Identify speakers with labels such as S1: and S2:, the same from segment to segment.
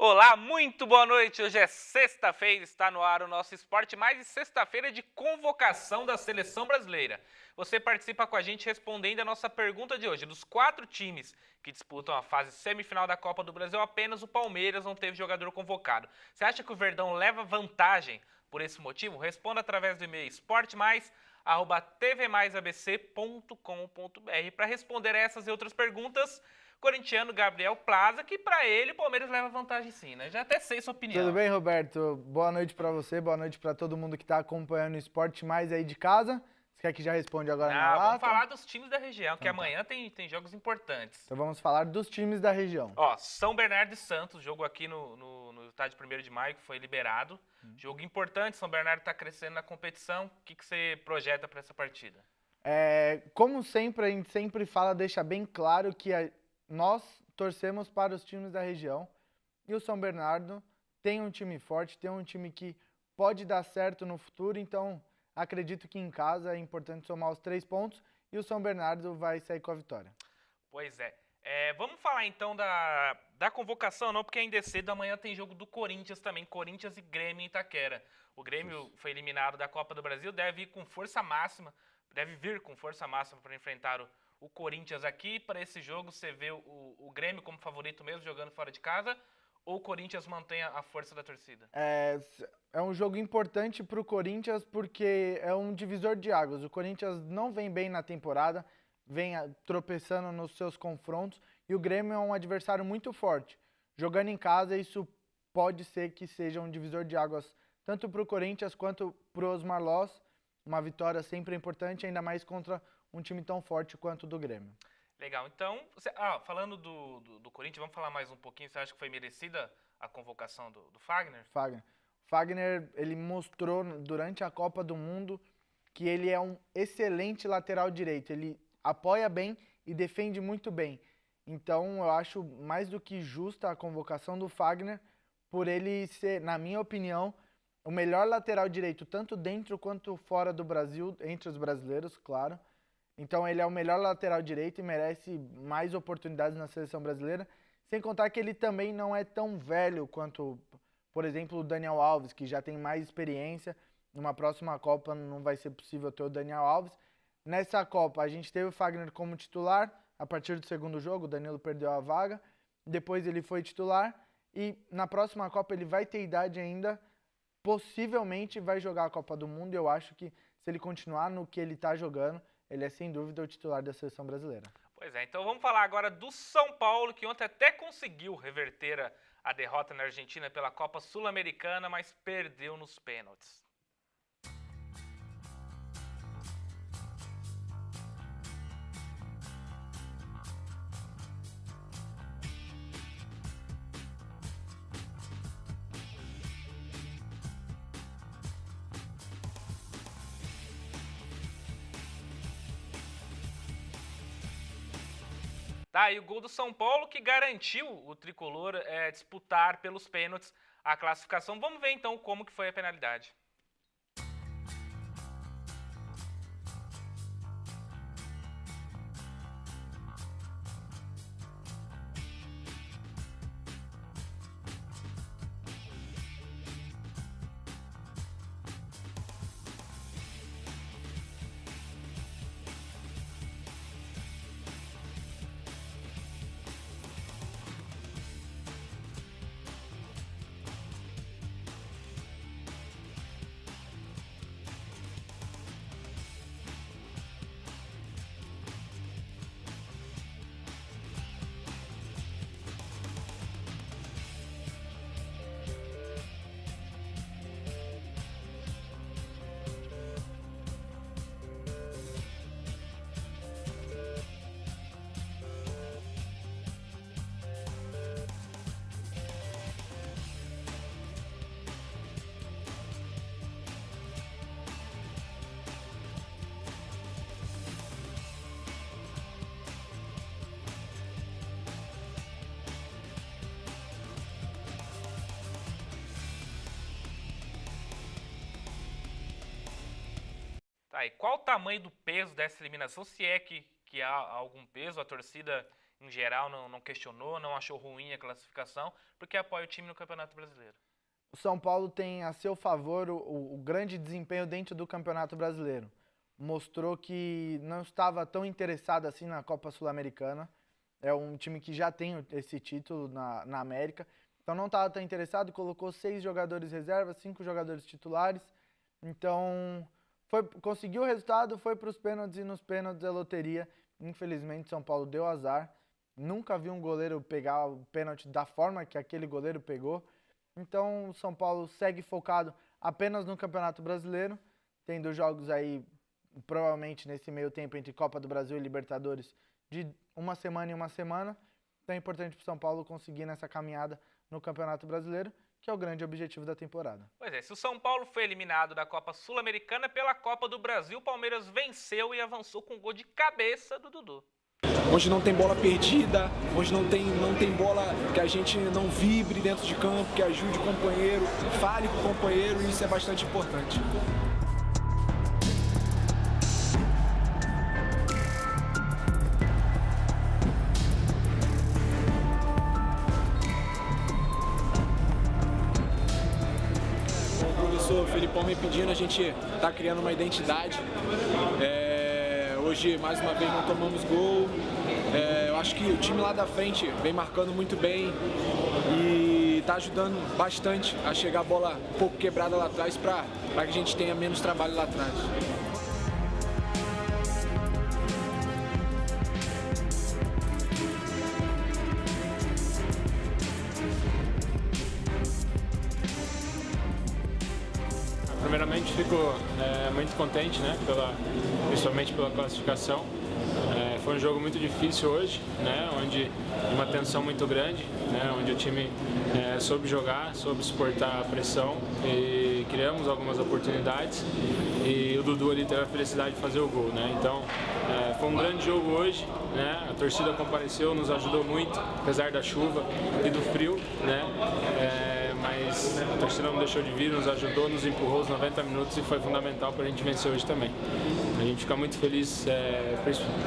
S1: Olá, muito boa noite. Hoje é sexta-feira, está no ar o nosso Esporte Mais e sexta-feira de convocação da seleção brasileira. Você participa com a gente respondendo a nossa pergunta de hoje. Dos 4 times que disputam a fase semifinal da Copa do Brasil, apenas o Palmeiras não teve jogador convocado. Você acha que o Verdão leva vantagem por esse motivo? Responda através do e-mail esportemais@tvmaisabc.com.br. Para responder essas e outras perguntas, corintiano Gabriel Plaza, que pra ele o Palmeiras leva vantagem sim, né? Já até sei sua
S2: Tudo
S1: opinião.
S2: bem, Roberto? Boa noite pra você, boa noite pra todo mundo que tá acompanhando o Esporte Mais aí de casa. Você quer que já responde agora na
S1: Não, vamos
S2: lata?
S1: falar dos times da região, que
S2: Então tá.
S1: amanhã tem jogos importantes.
S2: Então vamos falar dos times da região.
S1: Ó, São Bernardo e Santos, jogo aqui no estádio 1º de Maio, que foi liberado. Jogo importante, São Bernardo tá crescendo na competição. O que você projeta pra essa partida?
S2: Como sempre, a gente sempre fala, deixa bem claro que nós torcemos para os times da região. E o São Bernardo tem um time forte, tem um time que pode dar certo no futuro, então acredito que em casa é importante somar os 3 pontos e o São Bernardo vai sair com a vitória.
S1: Pois é. Vamos falar então da convocação, não, porque ainda é cedo. Amanhã tem jogo do Corinthians também, Corinthians e Grêmio em Itaquera. O Grêmio foi eliminado da Copa do Brasil, deve vir com força máxima para enfrentar o Corinthians aqui. Para esse jogo, você vê o Grêmio como favorito mesmo, jogando fora de casa, ou o Corinthians mantém a força da torcida?
S2: É um jogo importante para o Corinthians porque é um divisor de águas. O Corinthians não vem bem na temporada, vem tropeçando nos seus confrontos e o Grêmio é um adversário muito forte. Jogando em casa, isso pode ser que seja um divisor de águas tanto para o Corinthians quanto para os Osmar Loss. Uma vitória sempre é importante, ainda mais contra um time tão forte quanto o do Grêmio.
S1: Legal, então, falando do Corinthians, vamos falar mais um pouquinho. Você acha que foi merecida a convocação do Fagner?
S2: Fagner, ele mostrou durante a Copa do Mundo que ele é um excelente lateral direito. Ele apoia bem e defende muito bem. Então, eu acho mais do que justa a convocação do Fagner, por ele ser, na minha opinião, o melhor lateral direito, tanto dentro quanto fora do Brasil, entre os brasileiros, claro. Então, ele é o melhor lateral direito e merece mais oportunidades na seleção brasileira. Sem contar que ele também não é tão velho quanto, por exemplo, o Daniel Alves, que já tem mais experiência. Numa próxima Copa não vai ser possível ter o Daniel Alves. Nessa Copa a gente teve o Fagner como titular. A partir do segundo jogo o Danilo perdeu a vaga. Depois ele foi titular. E na próxima Copa ele vai ter idade ainda. Possivelmente vai jogar a Copa do Mundo. E eu acho que se ele continuar no que ele está jogando, ele é sem dúvida o titular da seleção brasileira.
S1: Pois é, então vamos falar agora do São Paulo, que ontem até conseguiu reverter a derrota na Argentina pela Copa Sul-Americana, mas perdeu nos pênaltis. Tá, e o gol do São Paulo que garantiu o tricolor disputar pelos pênaltis a classificação. Vamos ver então como que foi a penalidade. Tá, e qual o tamanho do peso dessa eliminação, se é que há algum peso? A torcida em geral, não questionou, não achou ruim a classificação, porque apoia o time no Campeonato Brasileiro.
S2: O São Paulo tem a seu favor o grande desempenho dentro do Campeonato Brasileiro. Mostrou que não estava tão interessado assim na Copa Sul-Americana. É um time que já tem esse título na América. Então não estava tão interessado, colocou 6 jogadores reservas, 5 jogadores titulares. Então conseguiu o resultado, foi para os pênaltis e nos pênaltis a loteria. Infelizmente São Paulo deu azar. Nunca vi um goleiro pegar o pênalti da forma que aquele goleiro pegou. Então o São Paulo segue focado apenas no Campeonato Brasileiro, tendo jogos aí provavelmente nesse meio tempo entre Copa do Brasil e Libertadores de uma semana em uma semana. Então é importante para o São Paulo conseguir nessa caminhada no Campeonato Brasileiro, que é o grande objetivo da temporada.
S1: Pois é, se o São Paulo foi eliminado da Copa Sul-Americana, pela Copa do Brasil, o Palmeiras venceu e avançou com um gol de cabeça do Dudu.
S3: Hoje não tem bola perdida, hoje não tem bola que a gente não vibre dentro de campo, que ajude o companheiro, fale com o companheiro, e isso é bastante importante. O professor Felipão me pedindo, a gente está criando uma identidade. Hoje, mais uma vez, não tomamos gol. Eu acho que o time lá da frente vem marcando muito bem e está ajudando bastante a chegar a bola um pouco quebrada lá atrás para que a gente tenha menos trabalho lá atrás.
S4: Primeiramente, fico muito contente, né, principalmente pela classificação. Foi um jogo muito difícil hoje, né, onde uma tensão muito grande, né, onde o time soube jogar, soube suportar a pressão e criamos algumas oportunidades e o Dudu ali teve a felicidade de fazer o gol, né. Então foi um grande jogo hoje, né, a torcida compareceu, nos ajudou muito, apesar da chuva e do frio, né. Mas a torcida não deixou de vir, nos ajudou, nos empurrou os 90 minutos e foi fundamental para a gente vencer hoje também. A gente fica muito feliz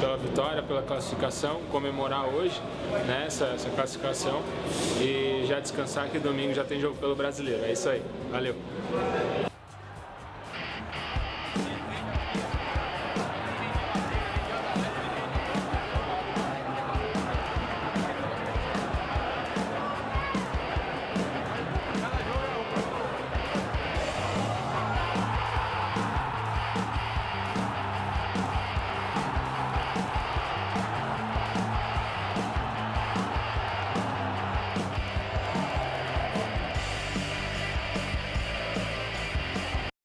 S4: pela vitória, pela classificação, comemorar hoje, né, essa classificação e já descansar que domingo já tem jogo pelo Brasileiro. É isso aí, valeu!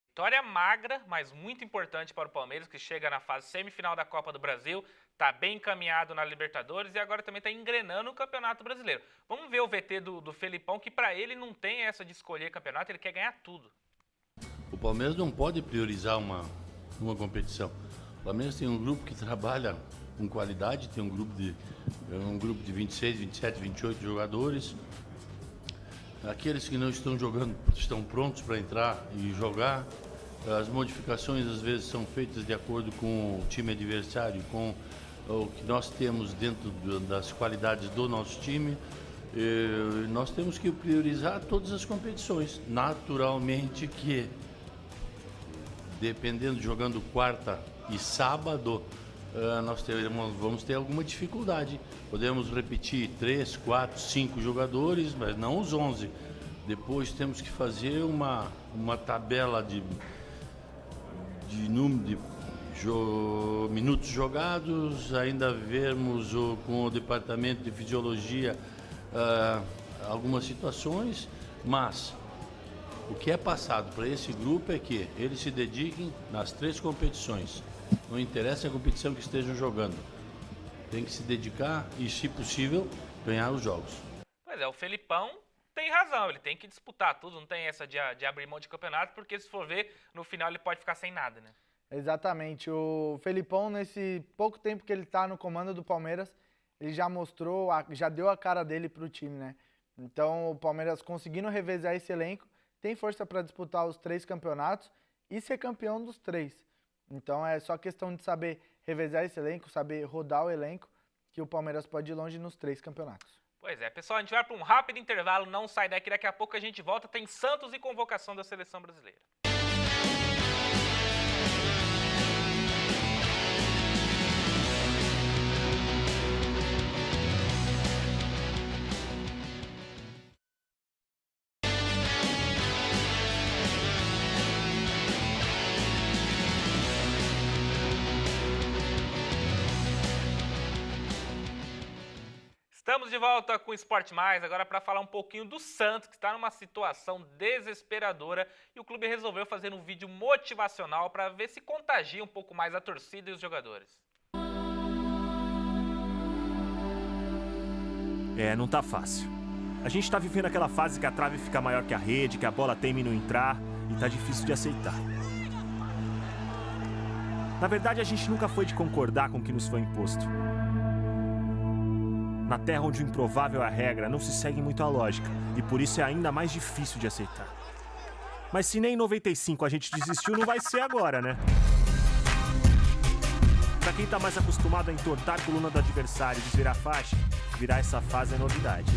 S1: Vitória magra, mas muito importante para o Palmeiras, que chega na fase semifinal da Copa do Brasil, está bem encaminhado na Libertadores e agora também está engrenando no Campeonato Brasileiro. Vamos ver o VT do Felipão, que para ele não tem essa de escolher campeonato, ele quer ganhar tudo.
S5: O Palmeiras não pode priorizar uma competição. O Palmeiras tem um grupo que trabalha com qualidade, tem um grupo de 26, 27, 28 jogadores. Aqueles que não estão jogando estão prontos para entrar e jogar. As modificações às vezes são feitas de acordo com o time adversário, com o que nós temos dentro das qualidades do nosso time. Nós temos que priorizar todas as competições. Naturalmente que, dependendo, jogando quarta e sábado, nós vamos ter alguma dificuldade. Podemos repetir 3, 4, 5 jogadores, mas não os 11. Depois temos que fazer uma tabela de número de minutos jogados, ainda vermos com o departamento de fisiologia algumas situações, mas o que é passado para esse grupo é que eles se dediquem nas 3 competições. Não interessa a competição que estejam jogando. Tem que se dedicar e, se possível, ganhar os jogos.
S1: Pois é, o Felipão tem razão, ele tem que disputar tudo, não tem essa de abrir mão de campeonato, porque se for ver, no final ele pode ficar sem nada, né?
S2: Exatamente. O Felipão, nesse pouco tempo que ele está no comando do Palmeiras, ele já mostrou, já deu a cara dele para o time, né? Então, o Palmeiras conseguindo revezar esse elenco, tem força para disputar os 3 campeonatos e ser campeão dos 3. Então, é só questão de saber revezar esse elenco, saber rodar o elenco, que o Palmeiras pode ir longe nos 3 campeonatos.
S1: Pois é, pessoal, a gente vai para um rápido intervalo, não sai daqui, daqui a pouco a gente volta, tem Santos e convocação da Seleção Brasileira. Estamos de volta com o Esporte Mais, agora para falar um pouquinho do Santos, que está numa situação desesperadora e o clube resolveu fazer um vídeo motivacional para ver se contagia um pouco mais a torcida e os jogadores.
S6: Não tá fácil. A gente tá vivendo aquela fase que a trave fica maior que a rede, que a bola teme não entrar e tá difícil de aceitar. Na verdade, a gente nunca foi de concordar com o que nos foi imposto. Na terra onde o improvável é a regra, não se segue muito a lógica, e por isso é ainda mais difícil de aceitar. Mas se nem em 95 a gente desistiu, não vai ser agora, né? Pra quem tá mais acostumado a entortar a coluna do adversário e desvirar faixa, virar essa fase é novidade.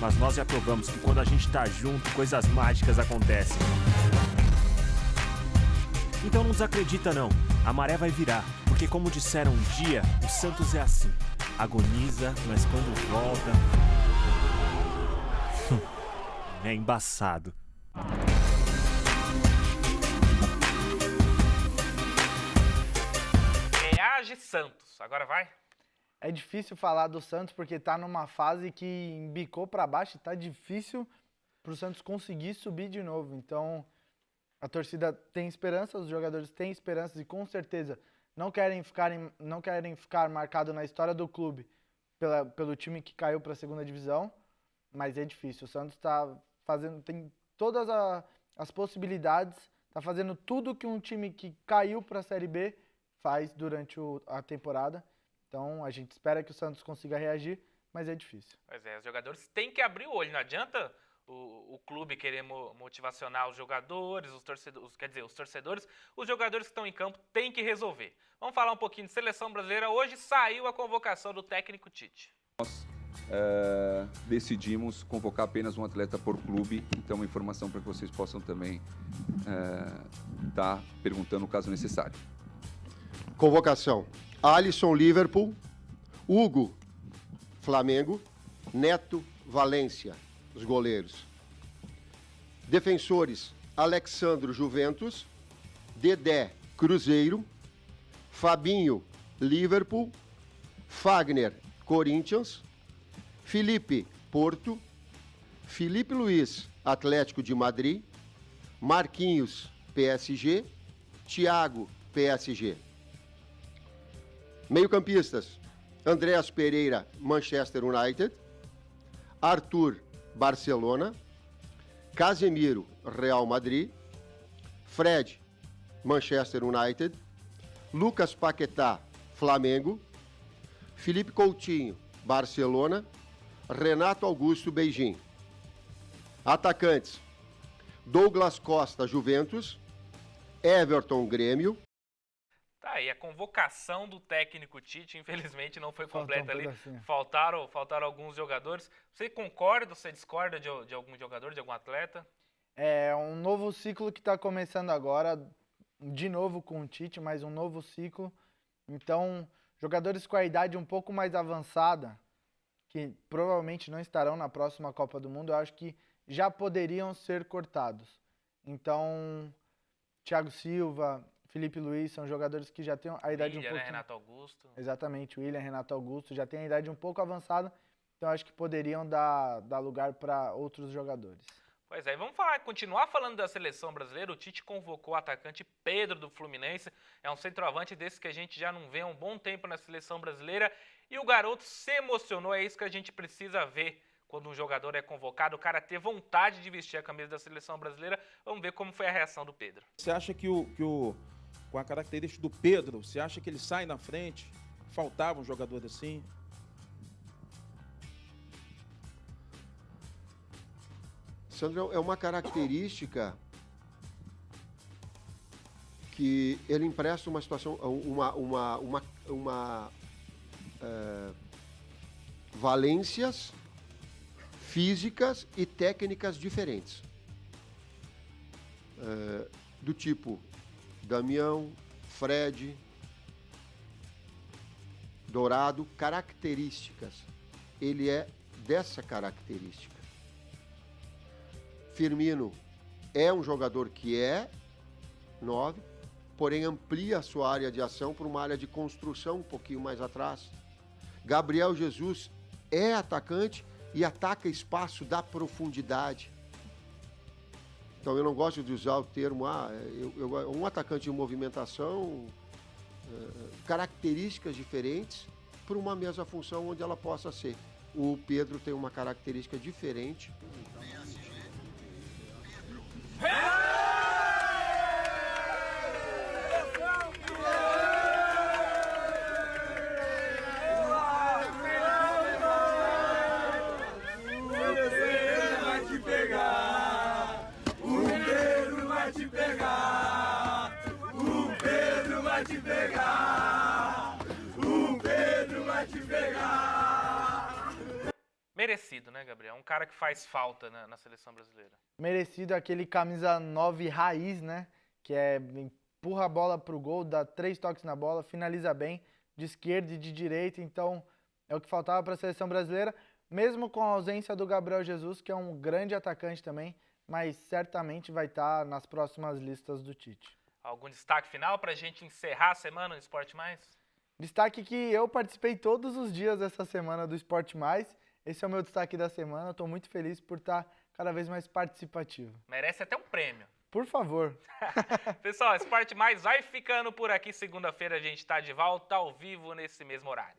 S6: Mas nós já provamos que quando a gente tá junto, coisas mágicas acontecem. Então não desacredita não, a maré vai virar, porque como disseram um dia, o Santos é assim. Agoniza, mas quando volta... é embaçado.
S1: Reage Santos, agora vai?
S2: É difícil falar do Santos porque tá numa fase que embicou para baixo e tá difícil pro Santos conseguir subir de novo. Então, a torcida tem esperança, os jogadores têm esperanças e com certeza não querem ficar marcado na história do clube pelo time que caiu para a segunda divisão, mas é difícil. O Santos tem todas as possibilidades, está fazendo tudo que um time que caiu para a Série B faz durante a temporada. Então a gente espera que o Santos consiga reagir, mas é difícil.
S1: Pois é, os jogadores têm que abrir o olho, não adianta o clube querer motivacionar os jogadores, os torcedores, os jogadores que estão em campo têm que resolver. Vamos falar um pouquinho de Seleção Brasileira. Hoje saiu a convocação do técnico Tite.
S7: Nós decidimos convocar apenas um atleta por clube, então uma informação para que vocês possam também estar perguntando caso necessário.
S8: Convocação: Alisson, Liverpool; Hugo, Flamengo; Neto, Valência, os goleiros. Defensores: Alexandro, Juventus; Dedé, Cruzeiro; Fabinho, Liverpool; Fagner, Corinthians; Felipe, Porto; Felipe Luiz, Atlético de Madrid; Marquinhos, PSG; Thiago, PSG. Meio-campistas: Andreas Pereira, Manchester United; Arthur, Barcelona; Casemiro, Real Madrid; Fred, Manchester United; Lucas Paquetá, Flamengo; Felipe Coutinho, Barcelona; Renato Augusto, Beijing. Atacantes: Douglas Costa, Juventus; Everton, Grêmio.
S1: Tá aí, a convocação do técnico Tite, infelizmente, não foi completa ali.
S2: pedacinho.
S1: Faltaram alguns jogadores. Você concorda ou você discorda de algum jogador, de algum atleta?
S2: É um novo ciclo que está começando agora, de novo com o Tite, mas um novo ciclo. Então, jogadores com a idade um pouco mais avançada, que provavelmente não estarão na próxima Copa do Mundo, eu acho que já poderiam ser cortados. Então, Thiago Silva, Felipe Luiz são jogadores que já têm a idade um pouco...
S1: Renato Augusto.
S2: Exatamente, William, Renato Augusto já tem a idade um pouco avançada, então acho que poderiam dar lugar para outros jogadores.
S1: Pois é, vamos continuar falando da Seleção Brasileira. O Tite convocou o atacante Pedro do Fluminense. É um centroavante desse que a gente já não vê há um bom tempo na Seleção Brasileira. E o garoto se emocionou, é isso que a gente precisa ver quando um jogador é convocado, o cara ter vontade de vestir a camisa da Seleção Brasileira. Vamos ver como foi a reação do Pedro.
S9: Você acha que com a característica do Pedro, você acha que ele sai na frente? Faltava um jogador assim?
S8: Sandro, é uma característica que ele empresta uma situação, valências físicas e técnicas diferentes. Do tipo Damião, Fred, Dourado, características. Ele é dessa característica. Firmino é um jogador que é 9, porém amplia a sua área de ação para uma área de construção um pouquinho mais atrás. Gabriel Jesus é atacante e ataca espaço da profundidade. Então eu não gosto de usar o termo um atacante de movimentação, características diferentes para uma mesma função onde ela possa ser. O Pedro tem uma característica diferente.
S1: Merecido, né, Gabriel? Um cara que faz falta na seleção brasileira.
S2: Merecido, aquele camisa 9 raiz, né? Que empurra a bola pro gol, dá 3 toques na bola, finaliza bem, de esquerda e de direita. Então, é o que faltava para a seleção brasileira, mesmo com a ausência do Gabriel Jesus, que é um grande atacante também, mas certamente vai estar nas próximas listas do Tite.
S1: Algum destaque final para a gente encerrar a semana no Esporte Mais?
S2: Destaque que eu participei todos os dias dessa semana do Esporte Mais. Esse é o meu destaque da semana. Estou muito feliz por estar cada vez mais participativo.
S1: Merece até um prêmio.
S2: Por favor.
S1: Pessoal, Esporte Mais vai ficando por aqui. Segunda-feira a gente está de volta ao vivo nesse mesmo horário.